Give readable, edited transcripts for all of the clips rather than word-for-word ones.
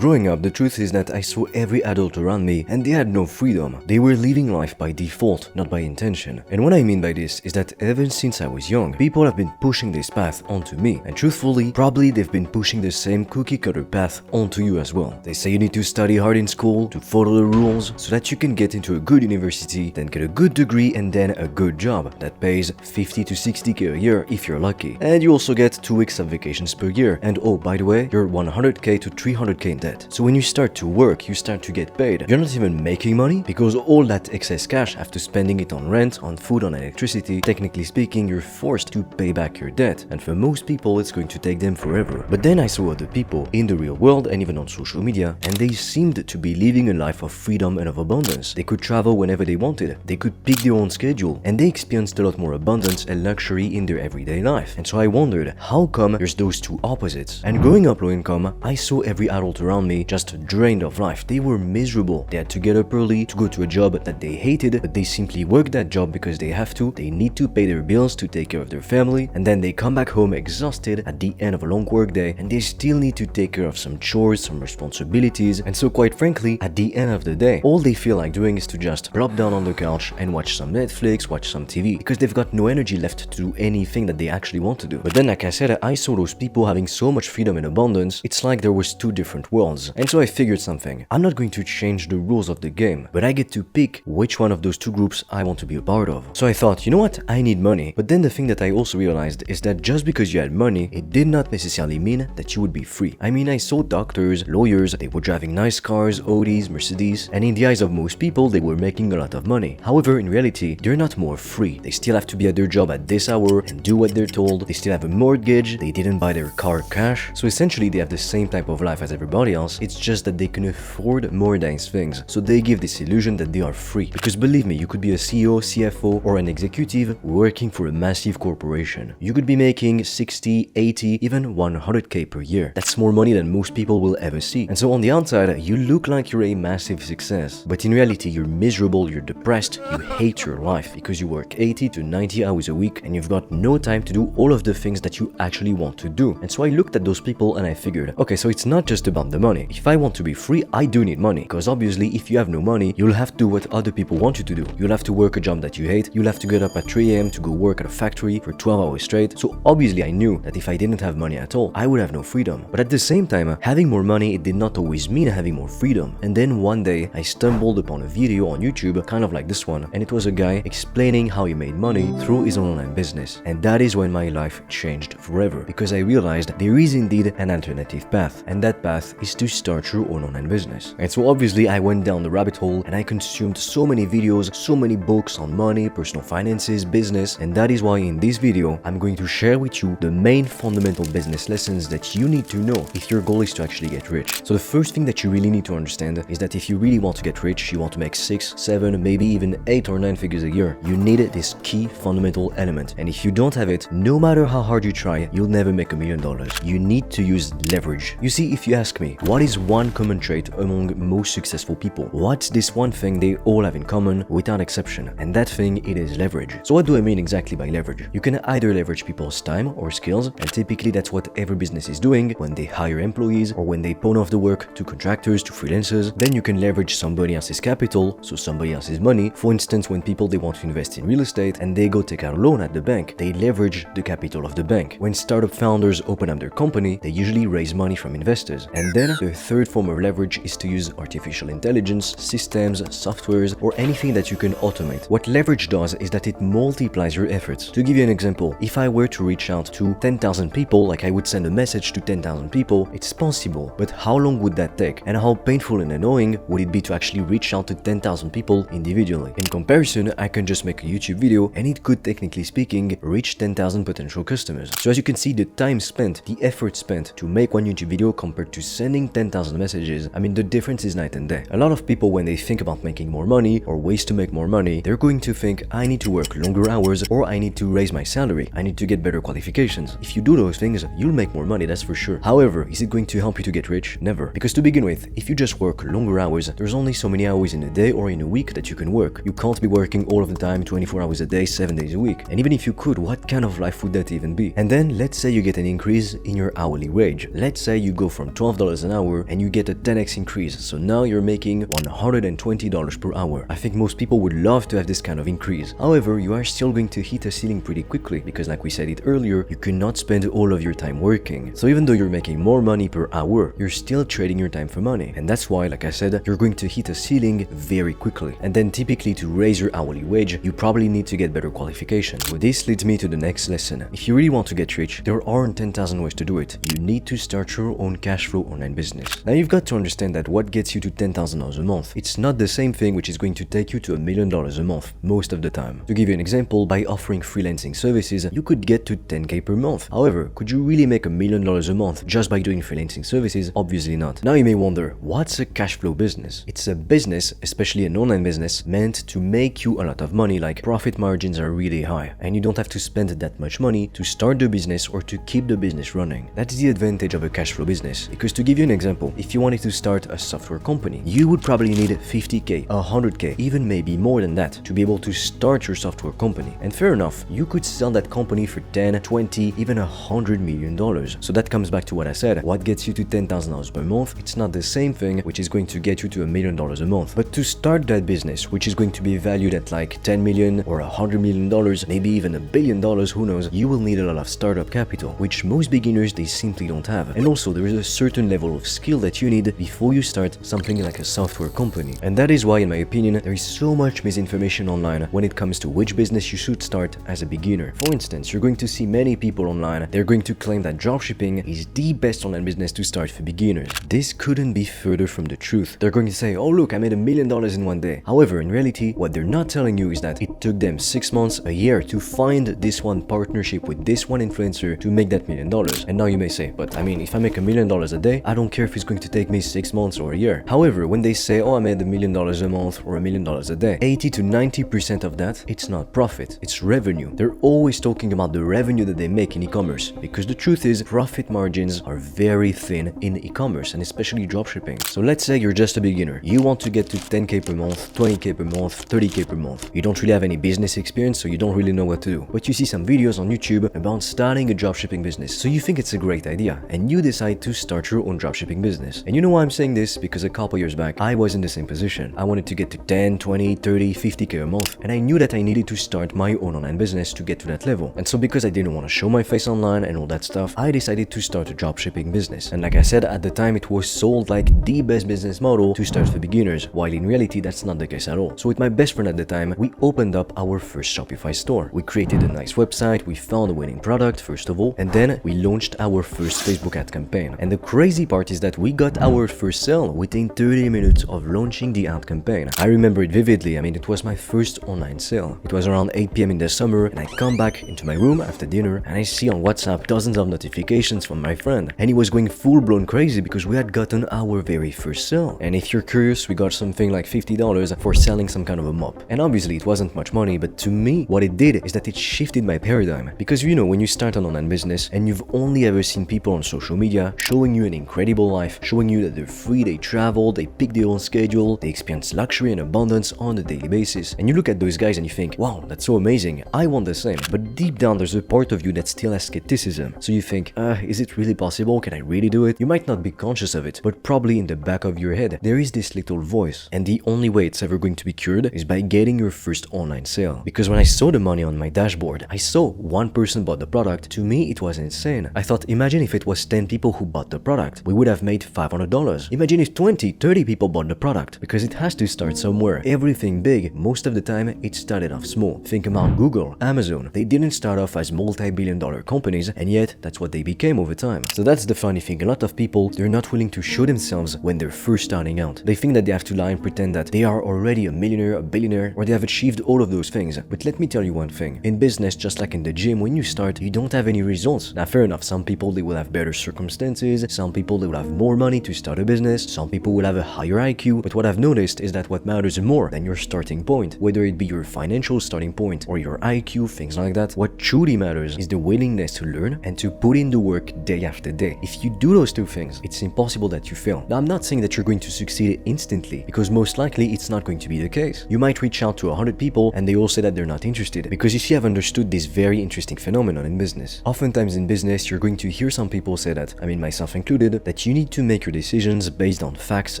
Growing up, the truth is that I saw every adult around me and they had no freedom. They were living life by default, not by intention. And what I mean by this is that ever since I was young, people have been pushing this path onto me. And truthfully, probably they've been pushing the same cookie cutter path onto you as well. They say you need to study hard in school, to follow the rules, so that you can get into a good university, then get a good degree and then a good job that pays 50 to 60k a year if you're lucky. And you also get 2 weeks of vacations per year. And oh, by the way, you're 100k to 300k in debt. So when you start to work, you start to get paid. You're not even making money because all that excess cash, after spending it on rent, on food, on electricity, technically speaking, you're forced to pay back your debt. And for most people, it's going to take them forever. But then I saw other people in the real world and even on social media, and they seemed to be living a life of freedom and of abundance. They could travel whenever they wanted. They could pick their own schedule, and they experienced a lot more abundance and luxury in their everyday life. And so I wondered, how come there's those two opposites? And growing up low income, I saw every adult around me just drained of life. They were miserable. They had to get up early to go to a job that they hated, but they simply work that job because they have to. They need to pay their bills to take care of their family, and then they come back home exhausted at the end of a long work day, and they still need to take care of some chores, some responsibilities. And so quite frankly, at the end of the day, all they feel like doing is to just plop down on the couch and watch some Netflix, watch some TV, because they've got no energy left to do anything that they actually want to do. But then, like I said, I saw those people having so much freedom and abundance, it's like there was two different worlds. And so I figured something. I'm not going to change the rules of the game, but I get to pick which one of those two groups I want to be a part of. So I thought, you know what, I need money. But then the thing that I also realized is that just because you had money, it did not necessarily mean that you would be free. I mean, I saw doctors, lawyers, they were driving nice cars, Audis, Mercedes, and in the eyes of most people, they were making a lot of money. However, in reality, they're not more free. They still have to be at their job at this hour and do what they're told. They still have a mortgage. They didn't buy their car cash. So essentially, they have the same type of life as everybody else. It's just that they can afford more nice things. So they give this illusion that they are free. Because believe me, you could be a CEO, CFO, or an executive working for a massive corporation. You could be making 60, 80, even 100k per year. That's more money than most people will ever see. And so on the outside, you look like you're a massive success. But in reality, you're miserable, you're depressed, you hate your life because you work 80 to 90 hours a week and you've got no time to do all of the things that you actually want to do. And so I looked at those people and I figured, okay, so it's not just about the money. If I want to be free, I do need money. Because obviously, if you have no money, you'll have to do what other people want you to do. You'll have to work a job that you hate. You'll have to get up at 3 a.m. to go work at a factory for 12 hours straight. So obviously, I knew that if I didn't have money at all, I would have no freedom. But at the same time, having more money, it did not always mean having more freedom. And then one day, I stumbled upon a video on YouTube, kind of like this one, and it was a guy explaining how he made money through his online business. And that is when my life changed forever, because I realized there is indeed an alternative path, and that path is to start your own online business. And so obviously I went down the rabbit hole and I consumed so many videos, so many books on money, personal finances, business, and that is why in this video I'm going to share with you the main fundamental business lessons that you need to know if your goal is to actually get rich. So the first thing that you really need to understand is that if you really want to get rich, you want to make 6, 7, maybe even 8 or 9 figures a year, you need this key fundamental element. And if you don't have it, no matter how hard you try, you'll never make $1 million. You need to use leverage. You see, if you ask me, what is one common trait among most successful people? What's this one thing they all have in common without exception? And that thing, it is leverage. So what do I mean exactly by leverage? You can either leverage people's time or skills, and typically that's what every business is doing when they hire employees or when they pawn off the work to contractors, to freelancers. Then you can leverage somebody else's capital, so somebody else's money. For instance, when people they want to invest in real estate and they go take out a loan at the bank, they leverage the capital of the bank. When startup founders open up their company, they usually raise money from investors. And then the third form of leverage is to use artificial intelligence, systems, softwares, or anything that you can automate. What leverage does is that it multiplies your efforts. To give you an example, if I were to reach out to 10,000 people, like I would send a message to 10,000 people, it's possible. But how long would that take? And how painful and annoying would it be to actually reach out to 10,000 people individually? In comparison, I can just make a YouTube video and it could, technically speaking, reach 10,000 potential customers. So as you can see, the time spent, the effort spent to make one YouTube video compared to sending 10,000 messages, I mean, the difference is night and day. A lot of people, when they think about making more money or ways to make more money, they're going to think, I need to work longer hours or I need to raise my salary. I need to get better qualifications. If you do those things, you'll make more money, that's for sure. However, is it going to help you to get rich? Never. Because to begin with, if you just work longer hours, there's only so many hours in a day or in a week that you can work. You can't be working all of the time, 24 hours a day, 7 days a week. And even if you could, what kind of life would that even be? And then let's say you get an increase in your hourly wage. Let's say you go from $12 an an hour and you get a 10x increase. So now you're making $120 per hour. I think most people would love to have this kind of increase. However, you are still going to hit a ceiling pretty quickly because, like we said it earlier, you cannot spend all of your time working. So even though you're making more money per hour, you're still trading your time for money. And that's why, like I said, you're going to hit a ceiling very quickly. And then typically to raise your hourly wage, you probably need to get better qualifications. So this leads me to the next lesson. If you really want to get rich, there aren't 10,000 ways to do it. You need to start your own cash flow online business. Now you've got to understand that what gets you to $10,000 a month, it's not the same thing which is going to take you to $1 million a month most of the time. To give you an example, by offering freelancing services, you could get to 10k per month. However, could you really make $1 million a month just by doing freelancing services? Obviously not. Now you may wonder, what's a cash flow business? It's a business, especially an online business, meant to make you a lot of money, like profit margins are really high, and you don't have to spend that much money to start the business or to keep the business running. That's the advantage of a cash flow business. Because to give you an example, if you wanted to start a software company, you would probably need 50k, 100k, even maybe more than that to be able to start your software company. And fair enough, you could sell that company for 10, 20, even $100 million. So that comes back to what I said. What gets you to $10,000 per month, it's not the same thing which is going to get you to $1 million a month. But to start that business, which is going to be valued at like 10 million or $100 million, maybe even $1 billion, who knows, you will need a lot of startup capital, which most beginners, they simply don't have. And also there is a certain level of skill that you need before you start something like a software company. And that is why, in my opinion, there is so much misinformation online when it comes to which business you should start as a beginner. For instance, you're going to see many people online, they're going to claim that dropshipping is the best online business to start for beginners. This couldn't be further from the truth. They're going to say, oh look, I made $1 million in one day. However, in reality, what they're not telling you is that it took them 6 months, a year to find this one partnership with this one influencer to make that $1 million. And now you may say, but I mean, if I make $1 million a day, I don't care if it's going to take me 6 months or a year. However, when they say, oh, I made $1 million a month or $1 million a day, 80 to 90% of that, it's not profit, it's revenue. They're always talking about the revenue that they make in e-commerce, because the truth is, profit margins are very thin in e-commerce and especially dropshipping. So let's say you're just a beginner. You want to get to 10k per month, 20k per month, 30k per month. You don't really have any business experience, so you don't really know what to do. But you see some videos on YouTube about starting a dropshipping business. So you think it's a great idea and you decide to start your own dropshipping business. And you know why I'm saying this? Because a couple years back, I was in the same position. I wanted to get to 10, 20, 30, 50k a month. And I knew that I needed to start my own online business to get to that level. And so because I didn't want to show my face online and all that stuff, I decided to start a dropshipping business. And like I said, at the time it was sold like the best business model to start for beginners, while in reality that's not the case at all. So with my best friend at the time, we opened up our first Shopify store. We created a nice website, we found a winning product first of all, and then we launched our first Facebook ad campaign. And the crazy part is that we got our first sale within 30 minutes of launching the ad campaign. I remember it vividly. I mean, it was my first online sale. It was around 8 p.m. in the summer, and I come back into my room after dinner and I see on WhatsApp dozens of notifications from my friend, and he was going full-blown crazy because we had gotten our very first sale. And if you're curious, we got something like $50 for selling some kind of a mop. And obviously it wasn't much money, but to me, what it did is that it shifted my paradigm. Because you know, when you start an online business and you've only ever seen people on social media showing you an incredible life, showing you that they're free, they travel, they pick their own schedule, they experience luxury and abundance on a daily basis. And you look at those guys and you think, wow, that's so amazing, I want the same. But deep down, there's a part of you that still has skepticism. So you think, is it really possible? Can I really do it? You might not be conscious of it, but probably in the back of your head, there is this little voice. And the only way it's ever going to be cured is by getting your first online sale. Because when I saw the money on my dashboard, I saw one person bought the product. To me, it was insane. I thought, imagine if it was 10 people who bought the product. We would have made $500. Imagine if 20, 30 people bought the product. Because it has to start somewhere. Everything big, most of the time, it started off small. Think about Google, Amazon. They didn't start off as multi-billion-dollar companies, and yet that's what they became over time. So that's the funny thing. A lot of people, they're not willing to show themselves when they're first starting out. They think that they have to lie and pretend that they are already a millionaire, a billionaire, or they have achieved all of those things. But let me tell you one thing. In business, just like in the gym, when you start, you don't have any results. Now, fair enough, some people, they will have better circumstances. Some people, they will have more money to start a business. Some people will have a higher IQ. But what I've noticed is that what matters more than your starting point, whether it be your financial starting point or your IQ, things like that, what truly matters is the willingness to learn and to put in the work day after day. If you do those two things, it's impossible that you fail. Now, I'm not saying that you're going to succeed instantly, because most likely it's not going to be the case. You might reach out to 100 people and they all say that they're not interested, because you see, I've understood this very interesting phenomenon in business. Oftentimes in business, you're going to hear some people say that, I mean myself included, that But you need to make your decisions based on facts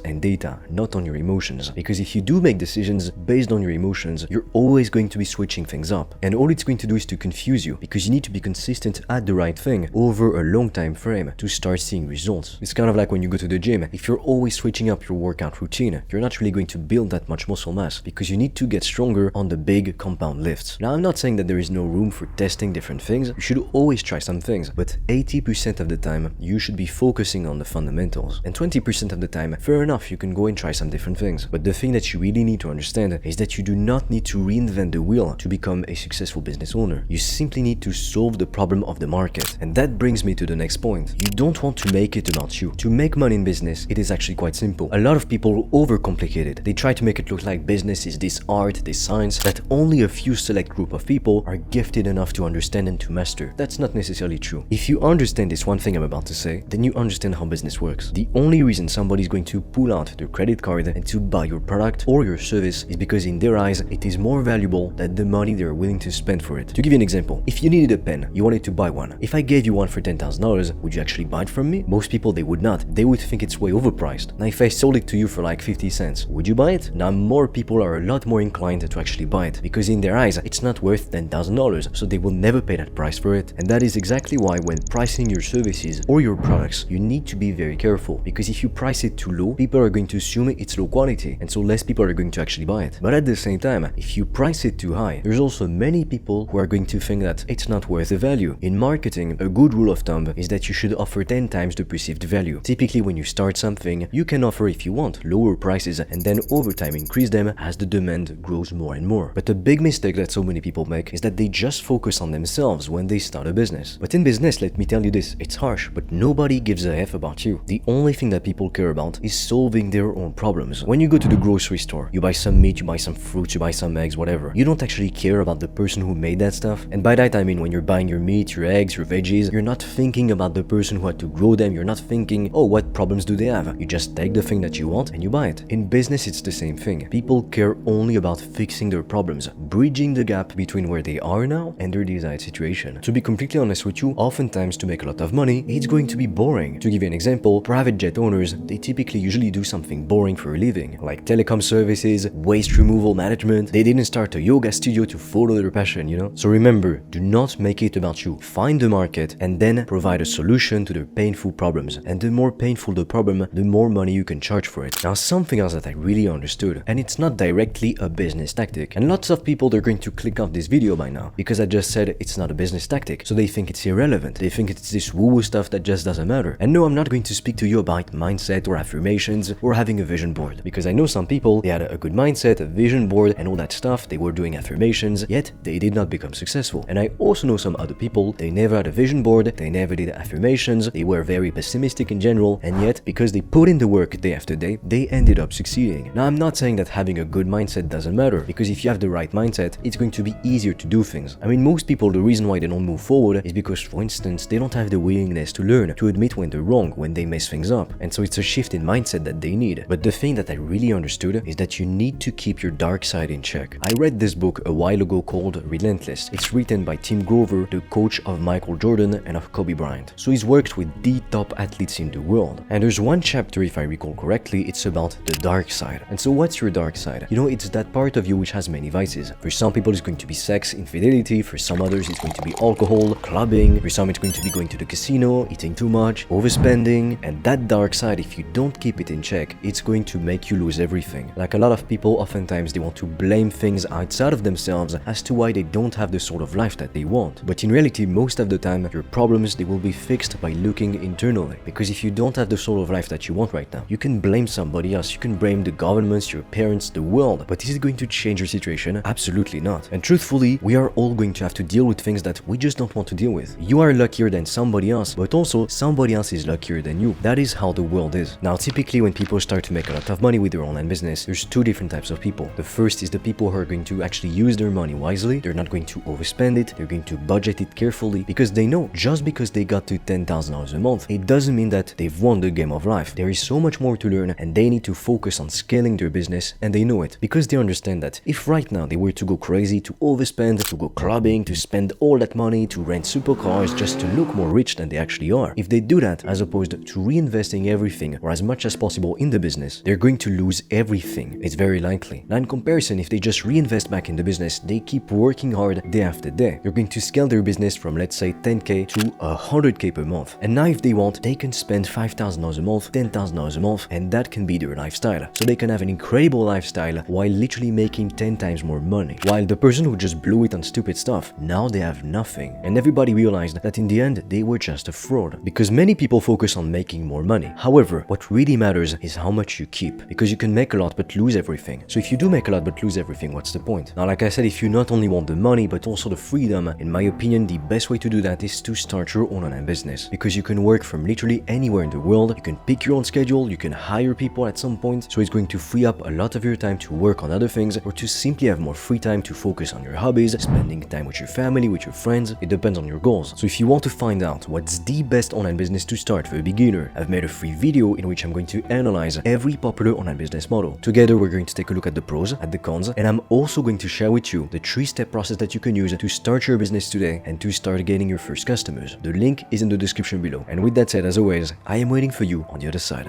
and data, not on your emotions. Because if you do make decisions based on your emotions, you're always going to be switching things up. And all it's going to do is to confuse you, because you need to be consistent at the right thing over a long time frame to start seeing results. It's kind of like when you go to the gym. If you're always switching up your workout routine, you're not really going to build that much muscle mass, because you need to get stronger on the big compound lifts. Now, I'm not saying that there is no room for testing different things. You should always try some things, but 80% of the time, you should be focusing on the fundamentals. And 20% of the time, fair enough, you can go and try some different things. But the thing that you really need to understand is that you do not need to reinvent the wheel to become a successful business owner. You simply need to solve the problem of the market. And that brings me to the next point. You don't want to make it about you. To make money in business, it is actually quite simple. A lot of people overcomplicate it. They try to make it look like business is this art, this science that only a few select group of people are gifted enough to understand and to master. That's not necessarily true. If you understand this one thing I'm about to say, then you understand how business works. The only reason somebody's going to pull out their credit card and to buy your product or your service is because in their eyes, it is more valuable than the money they're willing to spend for it. To give you an example, if you needed a pen, you wanted to buy one. If I gave you one for $10,000, would you actually buy it from me? Most people, they would not. They would think it's way overpriced. Now, if I sold it to you for like 50 cents, would you buy it? Now, more people are a lot more inclined to actually buy it because in their eyes, it's not worth $10,000, so they will never pay that price for it. And that is exactly why when pricing your services or your products, you need to be very careful, because if you price it too low, people are going to assume it's low quality, and so less people are going to actually buy it. But at the same time, if you price it too high, there's also many people who are going to think that it's not worth the value. In marketing, a good rule of thumb is that you should offer 10 times the perceived value. Typically, when you start something, you can offer, if you want, lower prices and then over time increase them as the demand grows more and more. But a big mistake that so many people make is that they just focus on themselves when they start a business. But in business, let me tell you this, it's harsh, but nobody gives a F about you. The only thing that people care about is solving their own problems. When you go to the grocery store, you buy some meat, you buy some fruits, you buy some eggs, whatever. You don't actually care about the person who made that stuff. And by that I mean when you're buying your meat, your eggs, your veggies, you're not thinking about the person who had to grow them. You're not thinking, oh, what problems do they have? You just take the thing that you want and you buy it. In business, it's the same thing. People care only about fixing their problems, bridging the gap between where they are now and their desired situation. To be completely honest with you, oftentimes to make a lot of money, it's going to be boring. To give you an example, private jet owners, they typically usually do something boring for a living, like telecom services, waste removal management. They didn't start a yoga studio to follow their passion, you know? So remember, do not make it about you. Find the market and then provide a solution to their painful problems. And the more painful the problem, the more money you can charge for it. Now, something else that I really understood, and it's not directly a business tactic. And lots of people, they're going to click off this video by now because I just said it's not a business tactic. So they think it's irrelevant. They think it's this woo-woo stuff that just doesn't matter. And no, I'm not going to speak to you about mindset or affirmations or having a vision board, because I know some people, they had a good mindset, a vision board and all that stuff. They were doing affirmations, yet they did not become successful. And I also know some other people, they never had a vision board, they never did affirmations, they were very pessimistic in general, and yet because they put in the work day after day, they ended up succeeding. Now, I'm not saying that having a good mindset doesn't matter, because if you have the right mindset, it's going to be easier to do things. I mean, most people, the reason why they don't move forward is because, for instance, they don't have the willingness to learn, to admit when they're wrong, when they mess things up. And so it's a shift in mindset that they need. But the thing that I really understood is that you need to keep your dark side in check. I read this book a while ago called Relentless. It's written by Tim Grover, the coach of Michael Jordan and of Kobe Bryant. So he's worked with the top athletes in the world. And there's one chapter, if I recall correctly, it's about the dark side. And so what's your dark side? You know, it's that part of you which has many vices. For some people, it's going to be sex, infidelity. For some others, it's going to be alcohol, clubbing. For some, it's going to be going to the casino, eating too much, overspending. And that dark side, if you don't keep it in check, it's going to make you lose everything. Like a lot of people, oftentimes they want to blame things outside of themselves as to why they don't have the sort of life that they want. But in reality, most of the time, your problems, they will be fixed by looking internally. Because if you don't have the sort of life that you want right now, you can blame somebody else, you can blame the governments, your parents, the world. But is it going to change your situation? Absolutely not. And truthfully, we are all going to have to deal with things that we just don't want to deal with. You are luckier than somebody else, but also somebody else is luckier than you. That is how the world is. Now, typically when people start to make a lot of money with their online business, there's two different types of people. The first is the people who are going to actually use their money wisely. They're not going to overspend it. They're going to budget it carefully, because they know just because they got to $10,000 a month, it doesn't mean that they've won the game of life. There is so much more to learn, and they need to focus on scaling their business, and they know it because they understand that if right now they were to go crazy, to overspend, to go clubbing, to spend all that money, to rent supercars just to look more rich than they actually are, if they do that as opposed opposed to reinvesting everything or as much as possible in the business, they're going to lose everything. It's very likely. Now in comparison, if they just reinvest back in the business, they keep working hard day after day, they're going to scale their business from, let's say, 10k to 100k per month. And now if they want, they can spend $5,000 a month, $10,000 a month, and that can be their lifestyle. So they can have an incredible lifestyle while literally making 10 times more money. While the person who just blew it on stupid stuff, now they have nothing. And everybody realized that in the end, they were just a fraud. Because many people focus on making more money. However, what really matters is how much you keep. Because you can make a lot but lose everything. So if you do make a lot but lose everything, what's the point? Now, like I said, if you not only want the money but also the freedom, in my opinion, the best way to do that is to start your own online business. Because you can work from literally anywhere in the world, you can pick your own schedule, you can hire people at some point, so it's going to free up a lot of your time to work on other things or to simply have more free time to focus on your hobbies, spending time with your family, with your friends. It depends on your goals. So if you want to find out what's the best online business to start for a beginner, I've made a free video in which I'm going to analyze every popular online business model. Together, we're going to take a look at the pros, at the cons, and I'm also going to share with you the 3-step process that you can use to start your business today and to start getting your first customers. The link is in the description below. And with that said, as always, I am waiting for you on the other side.